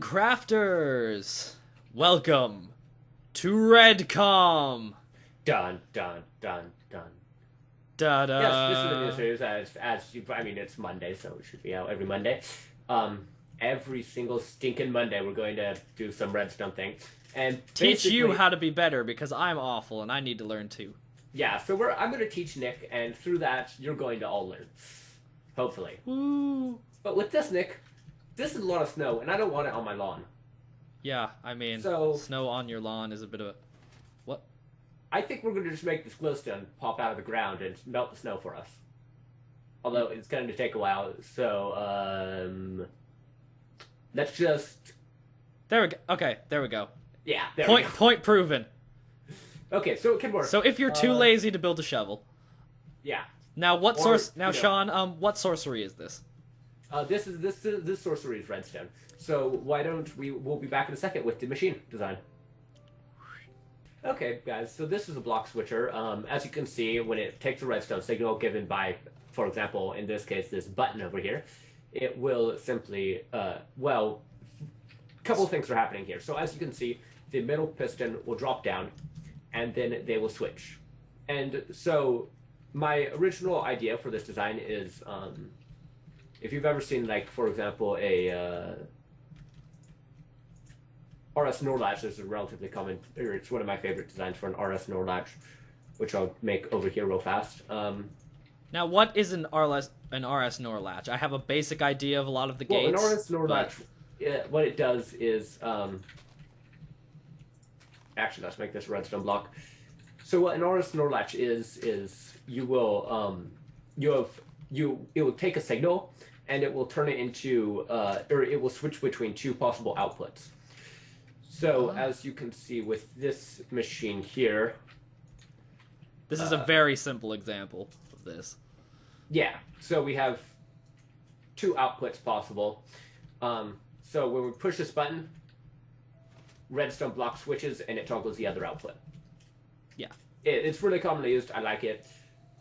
Minecrafters! Welcome to Redcom! Dun dun dun dun. Da-da! Yes, this is a new series. I mean, it's Monday, so it should be out every Monday. Every single stinking Monday, we're going to do some redstone thing, and Teach you how to be better because I'm awful and I need to learn too. Yeah, so I'm going to teach Nick, and through that, you're going to all learn, hopefully. Woo! But with this, Nick, this is a lot of snow, and I don't want it on my lawn. Yeah, I mean, So snow on your lawn is a bit of a... What? I think we're going to just make this glowstone pop out of the ground and melt the snow for us. Although it's going to take a while, so let's just. There we go. Okay, there we go. Yeah, there we go. Point proven. Okay, so it can work. So if you're too lazy to build a shovel. Yeah. Now what Now, you know. Sean, what sorcery is this? This sorcery is redstone. So why don't we'll be back in a second with the machine design. Okay, guys, so this is a block switcher. As you can see, when it takes a redstone signal given by, for example, in this case, this button over here, it will simply, well, a couple of things are happening here. So as you can see, the middle piston will drop down, and then they will switch. And so my original idea for this design is, if you've ever seen, like, for example, a RS NOR latch is a relatively common, or it's one of my favorite designs for an RS NOR latch, which I'll make over here real fast. Now, what is an RS NOR latch? I have a basic idea of a lot of the gates. Well, an RS NOR latch, what it does is, actually, let's make this a redstone block. So what an RS NOR latch is you will, it will take a signal and it will turn it into, or it will switch between two possible outputs. So, as you can see with this machine here... This is a very simple example of this. Yeah, so we have two outputs possible. So when we push this button, redstone block switches and it toggles the other output. Yeah. It's really commonly used. I like it.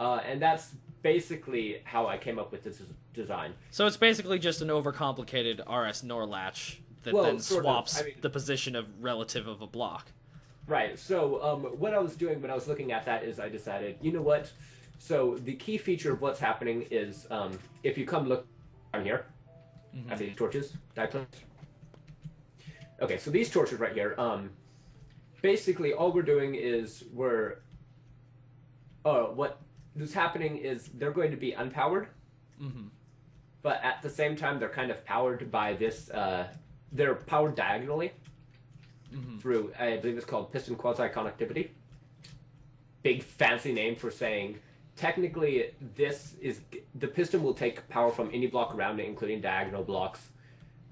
And that's basically how I came up with this design. So it's basically just an overcomplicated RS NOR latch that then swaps the position of relative of a block. Right. So what I was doing when I was looking at that is I decided, you know what? So the key feature of what's happening is if you come look down here at these torches, okay, so these torches right here, basically all we're doing is what is happening is they're going to be unpowered, but at the same time they're kind of powered by this. They're powered diagonally through, I believe it's called piston quasi-conductivity. Big fancy name for saying, technically, the piston will take power from any block around it, including diagonal blocks,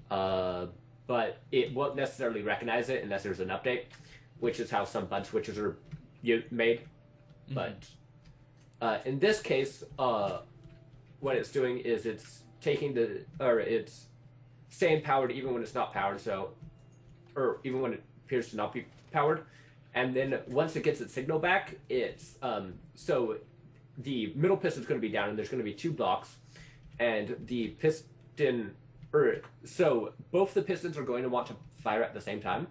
but it won't necessarily recognize it unless there's an update, which is how some bud switches are made. But in this case, what it's doing is it's taking it's staying powered even when it's not powered, or even when it appears to not be powered. And then once it gets its signal back, it's so the middle piston is going to be down, and there's going to be two blocks, and the piston, so both the pistons are going to want to fire at the same time.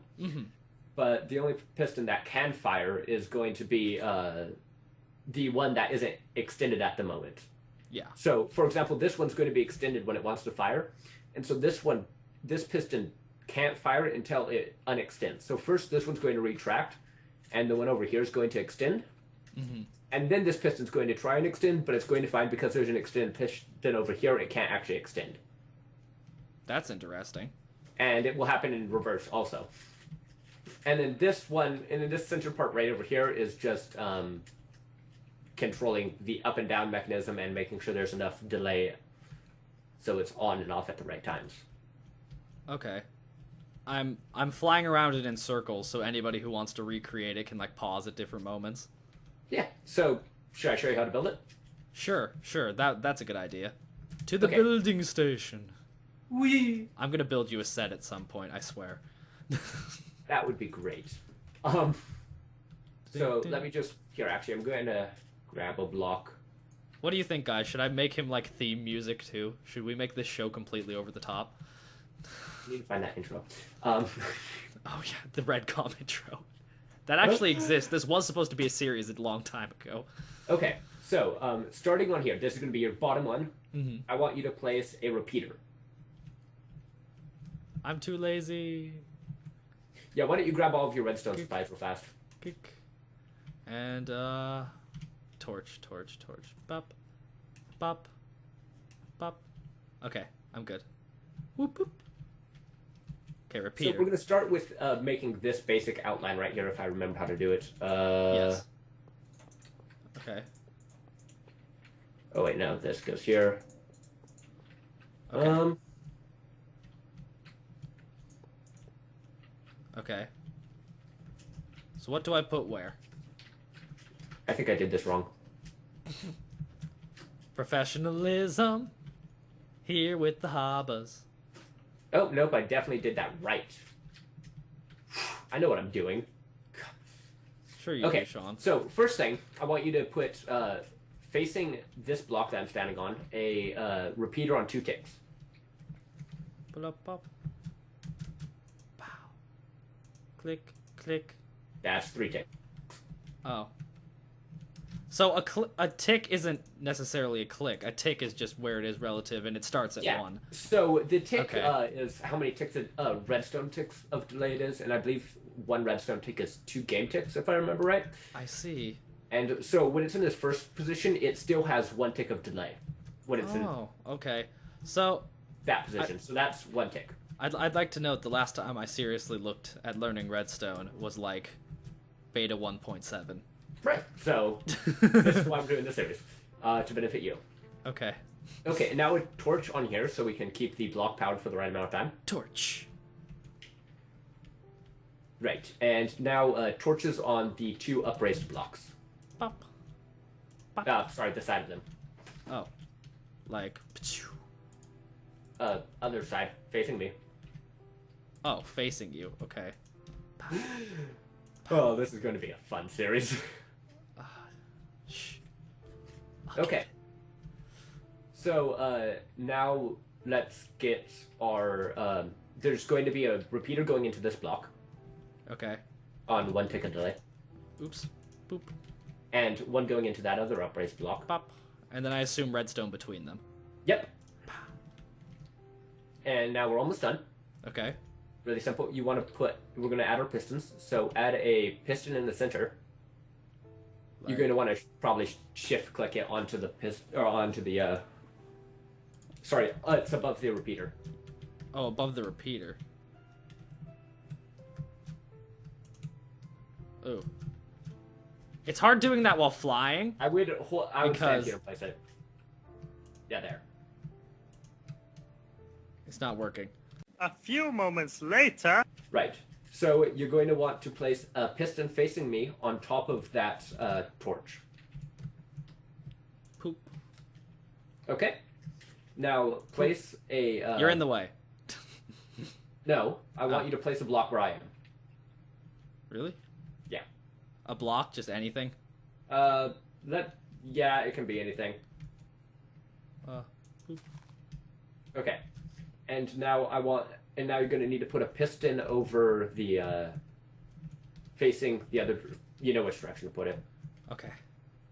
But the only piston that can fire is going to be the one that isn't extended at the moment. Yeah. So, for example, this one's going to be extended when it wants to fire. And so this piston can't fire it until it unextends. So first this one's going to retract, and the one over here is going to extend. And then this piston's going to try and extend, but it's going to find because there's an extended piston over here, it can't actually extend. That's interesting. And it will happen in reverse also. And then this one, and then this center part right over here is just controlling the up and down mechanism and making sure there's enough delay so it's on and off at the right times. Okay. I'm flying around it in circles, so anybody who wants to recreate it can like pause at different moments. Yeah. So should I show you how to build it? Sure. That's a good idea. To the building station. Wee. I'm gonna build you a set at some point, I swear. That would be great. So let me just actually I'm going to grab a block. What do you think, guys? Should I make him like theme music too? Should we make this show completely over the top? I need to find that intro. Oh yeah, the Redcom intro. That actually exists. This was supposed to be a series a long time ago. Okay, so starting on here, this is going to be your bottom one. Mm-hmm. I want you to place a repeater. I'm too lazy. Yeah, why don't you grab all of your redstone supplies real fast? Kick. And torch. Bop. Bop. Bop. Okay, I'm good. Whoop whoop. Okay, So repeater. we're going to start with making this basic outline right here, if I remember how to do it. Yes. Okay. Oh wait, no, this goes here. Okay. Okay. So what do I put where? I think I did this wrong. Professionalism. Here with the Habas. Oh, nope, I definitely did that right. I know what I'm doing. Sure you do, Sean. So first thing, I want you to put, facing this block that I'm standing on, a repeater on 2 ticks. Pull up, pop. Pow. Click, click. That's 3 ticks. Oh. So a tick isn't necessarily a click. A tick is just where it is relative, and it starts at 1. So the tick Okay. is how many ticks redstone ticks of delay it is, and I believe 1 redstone tick is 2 game ticks, if I remember right. I see. And so when it's in this first position, it still has 1 tick of delay. When it's in Oh, okay. So that position, so that's 1 tick. I'd like to note the last time I seriously looked at learning redstone was like beta 1.7. Right. So this is why I'm doing this series, to benefit you. Okay. Okay, and now a torch on here so we can keep the block powered for the right amount of time. Torch. Right, and now torches on the 2 upraised blocks. Pop. Sorry, the side of them. Oh. Like. Other side, facing me. Oh, facing you. Okay. Oh, this is going to be a fun series. Shh. Okay. So, now let's get our, there's going to be a repeater going into this block. Okay. On 1 tick of delay. Oops. Boop. And 1 going into that other upraised block. Pop. And then I assume redstone between them. Yep. And now we're almost done. Okay. Really simple. You want to we're going to add our pistons. So add a piston in the center. Like, You're going to want to probably shift click it onto the sorry, it's above the repeater. oh, above the repeater. Ooh. It's hard doing that while flying. I would stand Because- here and place it. Yeah, there. It's not working. A few moments later. Right. So you're going to want to place a piston facing me on top of that torch. Poop. Okay. Now place a. You're in the way. No, I want you to place a block where I am. Really? Yeah. A block? Just anything? Yeah, it can be anything. Poop. Okay. And now now you're going to need to put a piston over the, facing the other, you know which direction to put it. Okay.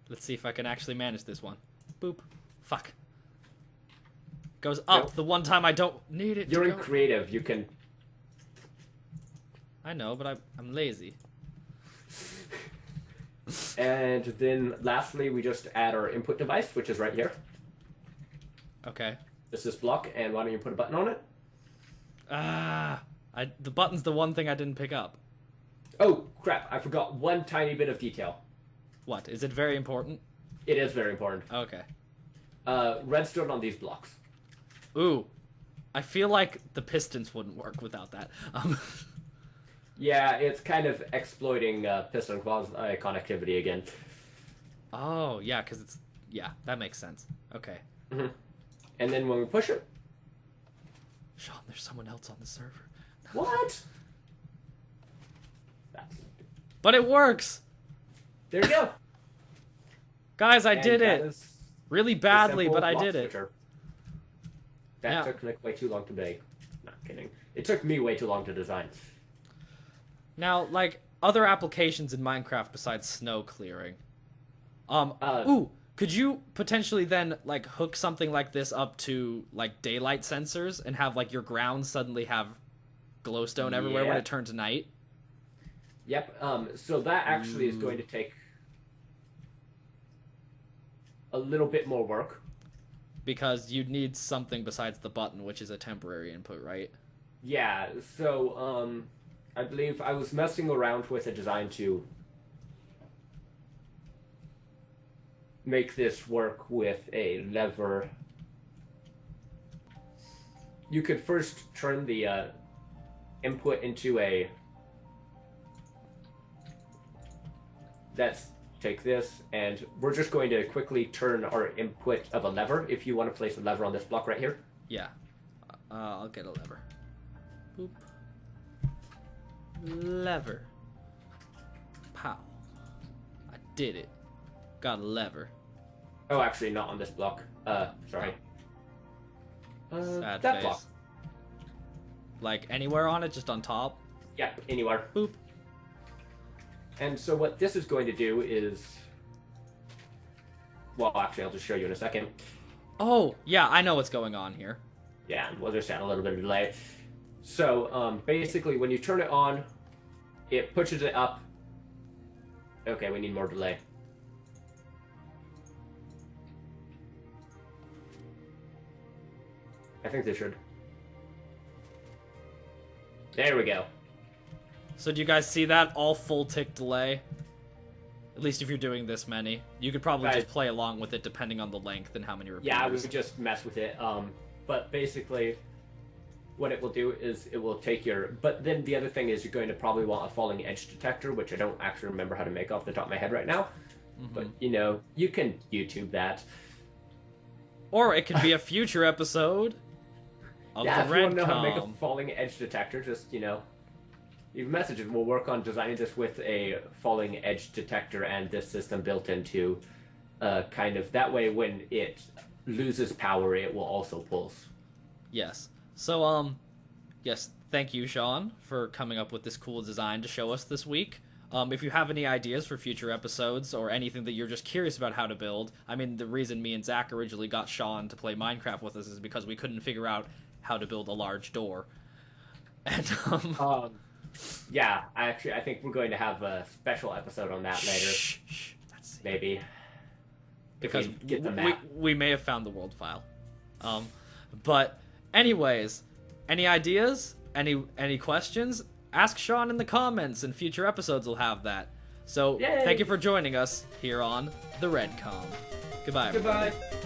Let's see if I can actually manage this one. Boop. Fuck. Goes up Nope. the one time I don't need it You're to in go. creative, you can... I know, but I'm lazy. And then lastly, we just add our input device, which is right here. Okay. It's this block, and why don't you put a button on it? The button's the one thing I didn't pick up. Oh, crap, I forgot one tiny bit of detail. What? Is it very important? It is very important. Okay. Redstone on these blocks. Ooh. I feel like the pistons wouldn't work without that. Yeah, it's kind of exploiting piston connectivity again. Oh, yeah, because it's... Yeah, that makes sense. Okay. Mm-hmm. And then when we push it... Sean, there's someone else on the server. What? But it works! There you go. Guys, I And did that it! is Really the badly, simple but I block did it. switcher. That Yeah. took Nick way too long to make. Not kidding. It took me way too long to design. Now, like other applications in Minecraft besides snow clearing. Could you potentially then like hook something like this up to like daylight sensors and have like your ground suddenly have glowstone everywhere when it turns night? Yep. So that actually is going to take a little bit more work. Because you'd need something besides the button, which is a temporary input, right? Yeah. So I believe I was messing around with a design to make this work with a lever. You could first turn the input into a... Take this, and we're just going to quickly turn our input of a lever. If you want to place a lever on this block right here. Yeah. I'll get a lever. Boop. Lever. Pow. I did it. Got a lever. Oh, actually, not on this block. Sorry. Sad that face. block. Like anywhere on it, just on top? Yep, anywhere. Boop. And so what this is going to do is... Well, actually, I'll just show you in a second. Oh, yeah, I know what's going on here. Yeah, we'll just add a little bit of delay. So, basically, when you turn it on, it pushes it up. Okay, we need more delay. I think they should. There we go. So do you guys see that? All full tick delay? At least if you're doing this many. You could probably just play along with it depending on the length and how many repeaters. Yeah, we would just mess with it. But basically, what it will do is it will take your... But then the other thing is you're going to probably want a falling edge detector, which I don't actually remember how to make off the top of my head right now. Mm-hmm. But, you know, you can YouTube that. Or it could be a future episode of the Redcom. If you want to know how to make a falling edge detector, just, you know... Leave a message and we'll work on designing this with a falling edge detector and this system built into kind of that way when it loses power it will also pulse. Yes. So yes, thank you Sean for coming up with this cool design to show us this week. If you have any ideas for future episodes or anything that you're just curious about how to build, I mean the reason me and Zach originally got Sean to play Minecraft with us is because we couldn't figure out how to build a large door. And yeah, I think we're going to have a special episode on that later. Maybe. Because we may have found the world file. But anyways, any ideas? Any questions? Ask Sean in the comments and future episodes will have that. So, Thank you for joining us here on the Redcom. Goodbye, everybody. Goodbye.